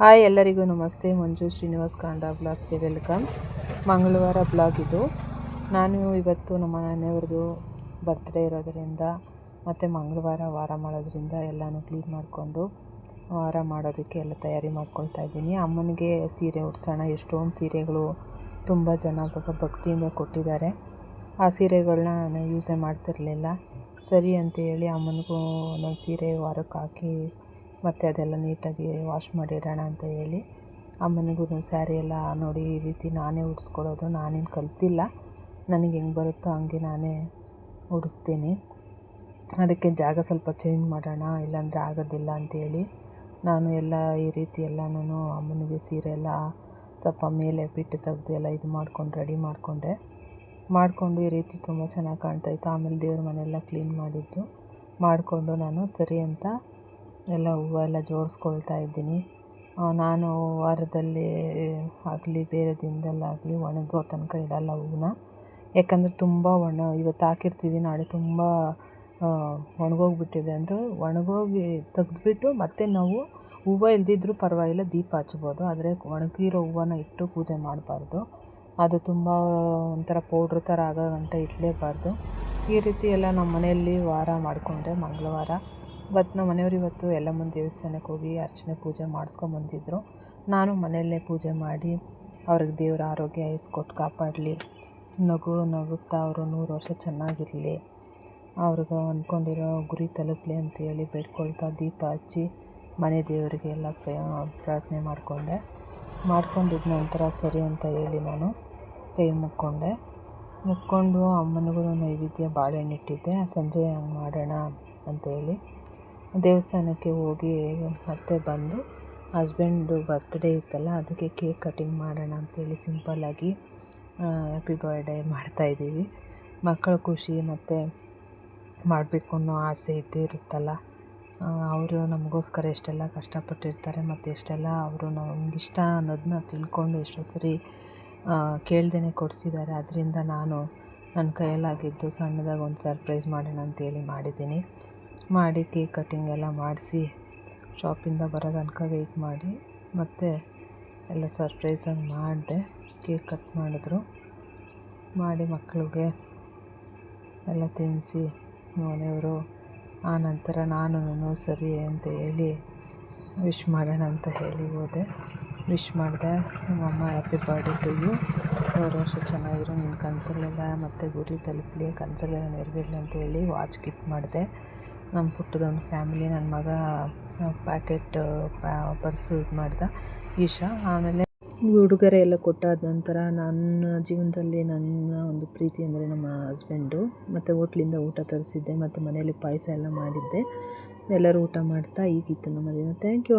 Hi ಎಲ್ಲರಿಗೂ ನಮಸ್ತೆ. ಮಂಜು ಶ್ರೀನಿವಾಸ್ ಕಾಂಡ ಬ್ಲಾಗ್ಸ್ಗೆ ವೆಲ್ಕಮ್. ಮಂಗಳವಾರ ಬ್ಲಾಗ್ ಇದು. ನಾನು ಇವತ್ತು ನಮ್ಮ ಮನೆಯವ್ರದ್ದು ಬರ್ತ್ಡೇ ಇರೋದರಿಂದ ಮತ್ತು ಮಂಗಳವಾರ ವಾರ ಮಾಡೋದ್ರಿಂದ ಎಲ್ಲನೂ ಕ್ಲೀನ್ ಮಾಡಿಕೊಂಡು ವಾರ ಮಾಡೋದಕ್ಕೆ ಎಲ್ಲ ತಯಾರಿ ಮಾಡ್ಕೊಳ್ತಾ ಇದ್ದೀನಿ. ಅಮ್ಮನಿಗೆ ಸೀರೆ ಉಡ್ಸೋಣ. ಎಷ್ಟೊಂದು ಸೀರೆಗಳು ತುಂಬ ಜನ ಭಕ್ತಿಯಿಂದ ಕೊಟ್ಟಿದ್ದಾರೆ. ಆ ಸೀರೆಗಳನ್ನ ನಾನು ಯೂಸೇ ಮಾಡ್ತಿರಲಿಲ್ಲ. ಸರಿ ಅಂತ ಹೇಳಿ ಅಮ್ಮನಿಗೂ ಒಂದೊಂದು ಸೀರೆ ವಾರಕ್ಕೆ ಹಾಕಿ ಮತ್ತು ಅದೆಲ್ಲ ನೀಟಾಗಿ ವಾಶ್ ಮಾಡಿಡೋಣ ಅಂತ ಹೇಳಿ ಅಮ್ಮನಿಗೂ ಸ್ಯಾರಿ ಎಲ್ಲ ನೋಡಿ ಈ ರೀತಿ ನಾನೇ ಉಡಿಸ್ಕೊಳ್ಳೋದು. ನಾನೇನು ಕಲ್ತಿಲ್ಲ, ನನಗೆ ಹೆಂಗೆ ಬರುತ್ತೋ ಹಂಗೆ ನಾನೇ ಉಡಿಸ್ತೀನಿ. ಅದಕ್ಕೆ ಜಾಗ ಸ್ವಲ್ಪ ಚೇಂಜ್ ಮಾಡೋಣ, ಇಲ್ಲಾಂದರೆ ಆಗೋದಿಲ್ಲ ಅಂಥೇಳಿ ನಾನು ಎಲ್ಲ ಈ ರೀತಿ ಎಲ್ಲನೂ ಅಮ್ಮನಿಗೆ ಸೀರೆ ಎಲ್ಲ ಸ್ವಲ್ಪ ಮೇಲೆ ಬಿಟ್ಟು ತೆಗೆದು ಎಲ್ಲ ಇದು ಮಾಡ್ಕೊಂಡು ರೆಡಿ ಮಾಡಿಕೊಂಡು ಈ ರೀತಿ ತುಂಬ ಚೆನ್ನಾಗಿ ಕಾಣ್ತಾಯಿತ್ತು. ಆಮೇಲೆ ದೇವ್ರ ಮನೆಯೆಲ್ಲ ಕ್ಲೀನ್ ಮಾಡಿಕೊಂಡು ನಾನು ಸರಿ ಅಂತ ಎಲ್ಲ ಹೂವು ಎಲ್ಲ ಜೋಡಿಸ್ಕೊಳ್ತಾ ಇದ್ದೀನಿ. ನಾನು ವಾರದಲ್ಲಿ ಆಗಲಿ ಬೇರೆ ದಿನದಲ್ಲಾಗಲಿ ಒಣಗೋ ತನಕ ಇಡಲ್ಲ ಹೂವನ್ನ. ಯಾಕಂದರೆ ತುಂಬ ಇವತ್ತು ಹಾಕಿರ್ತೀವಿ, ನಾಳೆ ತುಂಬ ಒಣಗೋಗ್ಬಿಟ್ಟಿದೆ ಅಂದರೆ ಒಣಗೋಗಿ ತೆಗೆದ್ಬಿಟ್ಟು ಮತ್ತೆ ನಾವು ಹೂವು ಇಲ್ದಿದ್ರೂ ಪರವಾಗಿಲ್ಲ, ದೀಪ ಹಚ್ಬೋದು. ಆದರೆ ಒಣಗಿರೋ ಹೂವನ್ನ ಇಟ್ಟು ಪೂಜೆ ಮಾಡಬಾರ್ದು. ಅದು ತುಂಬ ಒಂಥರ ಪೌಡ್ರ್ ಥರ ಆಗೋ ಗಂಟ ಇಡಲೇಬಾರ್ದು. ಈ ರೀತಿ ಎಲ್ಲ ನಮ್ಮ ಮನೆಯಲ್ಲಿ ವಾರ ಮಾಡಿಕೊಂಡೆ. ಮಂಗಳವಾರ ನಮ್ಮ ಮನೆಯವರು ಇವತ್ತು ಎಲ್ಲಮ್ಮನ ದೇವಸ್ಥಾನಕ್ಕೆ ಹೋಗಿ ಅರ್ಚನೆ ಪೂಜೆ ಮಾಡಿಸ್ಕೊಂಬಂದಿದ್ರು. ನಾನು ಮನೆಯಲ್ಲೇ ಪೂಜೆ ಮಾಡಿ ಅವ್ರಿಗೆ ದೇವರ ಆರೋಗ್ಯ ಕೊಟ್ಟು ಕಾಪಾಡಲಿ, ನಗುತ್ತಾ ಅವರು 100 ವರ್ಷ ಚೆನ್ನಾಗಿರಲಿ, ಅವ್ರಿಗೆ ಅಂದ್ಕೊಂಡಿರೋ ಗುರಿ ತಲುಪಲಿ ಅಂತೇಳಿ ಬೇಡ್ಕೊಳ್ತಾ ದೀಪ ಹಚ್ಚಿ ಮನೆ ದೇವರಿಗೆ ಎಲ್ಲ ಪ್ರಾರ್ಥನೆ ಮಾಡ್ಕೊಂಡಿದ್ದ ನಂತರ ಸರಿ ಅಂತ ಹೇಳಿ ನಾನು ಕೈ ಮುಕ್ಕೊಂಡು ಅಮ್ಮನಿಗೂ ನೈವೇದ್ಯ ಬಾಳೆಹಣ್ಣು ಇಟ್ಟಿದ್ದೆ. ಸಂಜೆ ಹಂಗೆ ಮಾಡೋಣ ಅಂತೇಳಿ ದೇವಸ್ಥಾನಕ್ಕೆ ಹೋಗಿ ಮತ್ತೆ ಬಂದು ಹಸ್ಬೆಂಡು ಬರ್ತ್ಡೇ ಇತ್ತಲ್ಲ, ಅದಕ್ಕೆ ಕೇಕ್ ಕಟಿಂಗ್ ಮಾಡೋಣ ಅಂತೇಳಿ ಸಿಂಪಲ್ಲಾಗಿ ಹ್ಯಾಪಿ ಬರ್ಡೇ ಮಾಡ್ತಾಯಿದ್ದೀವಿ. ಮಕ್ಕಳ ಖುಷಿ ಮತ್ತು ಮಾಡಬೇಕು ಅನ್ನೋ ಆಸೆ ಇದ್ದೇ ಇರುತ್ತಲ್ಲ. ಅವರು ನಮಗೋಸ್ಕರ ಎಷ್ಟೆಲ್ಲ ಕಷ್ಟಪಟ್ಟಿರ್ತಾರೆ ಮತ್ತು ಎಷ್ಟೆಲ್ಲ ಅವರು ನಮಗಿಷ್ಟ ಅನ್ನೋದನ್ನ ತಿಳ್ಕೊಂಡು ಎಷ್ಟೋ ಸರಿ ಕೇಳ್ದೇ ಕೊಡಿಸಿದ್ದಾರೆ. ಅದರಿಂದ ನಾನು ನನ್ನ ಕೈಯಲ್ಲಾಗಿದ್ದು ಸಣ್ಣದಾಗಿ ಒಂದು ಸರ್ಪ್ರೈಸ್ ಮಾಡೋಣ ಅಂತೇಳಿ ಮಾಡಿ ಕೇಕ್ ಕಟ್ಟಿಂಗ್ ಎಲ್ಲ ಮಾಡಿಸಿ ಶಾಪಿಂದ ಬರೋ ತನಕ ವೆಯ್ಟ್ ಮಾಡಿ ಮತ್ತು ಎಲ್ಲ ಸರ್ಪ್ರೈಸಾಗಿ ಮಾಡಿದೆ. ಕೇಕ್ ಕಟ್ ಮಾಡಿ ಮಕ್ಕಳಿಗೆ ಎಲ್ಲ ತಿನ್ನಿಸಿ ಮನೆಯವರು. ಆ ನಂತರ ನಾನು ಸರಿ ಅಂತ ಹೇಳಿ ವಿಶ್ ಮಾಡೋಣ ಅಂತ ಹೇಳಿ ಹೋದೆ. ವಿಶ್ ಮಾಡಿದೆ. ನಮ್ಮಮ್ಮ ಹ್ಯಾಪಿ ಬರ್ಡೇ ಟು ಯು, 100 ವರ್ಷ ಚೆನ್ನಾಗಿರೋ, ನಿನ್ನ ಕನಸುಗಳೆಲ್ಲ ಮತ್ತು ಗುರಿ ತಲುಪಲಿ, ಕನಸುಗಳೆಲ್ಲ ನೆರವೇರಲಿ ಅಂತ ಹೇಳಿ ವಾಚ್ ಗಿಫ್ಟ್ ಮಾಡಿದೆ. ನಮ್ಮ ಪುಟ್ಟದೊಂದು ಫ್ಯಾಮಿಲಿ. ನನ್ನ ಮಗ ಪ್ಯಾಕೆಟ್ ಪರ್ಸು ಇದು ಮಾಡ್ದೆ ಈಶಾ. ಆಮೇಲೆ ಉಡುಗೊರೆ ಎಲ್ಲ ಕೊಟ್ಟಾದ ನಂತರ ನನ್ನ ಜೀವನದಲ್ಲಿ ನನ್ನ ಒಂದು ಪ್ರೀತಿ ಅಂದರೆ ನಮ್ಮ ಹಸ್ಬೆಂಡು. ಮತ್ತು ಹೋಟ್ಲಿಂದ ಊಟ ತರಿಸಿದ್ದೆ ಮತ್ತು ಮನೆಯಲ್ಲಿ ಪಾಯಸ ಎಲ್ಲ ಮಾಡಿದ್ದೆ. ಎಲ್ಲರೂ ಊಟ ಮಾಡ್ತಾ ಈಗಿತ್ತು ನಮ್ಮ ದಿನ. Thank you.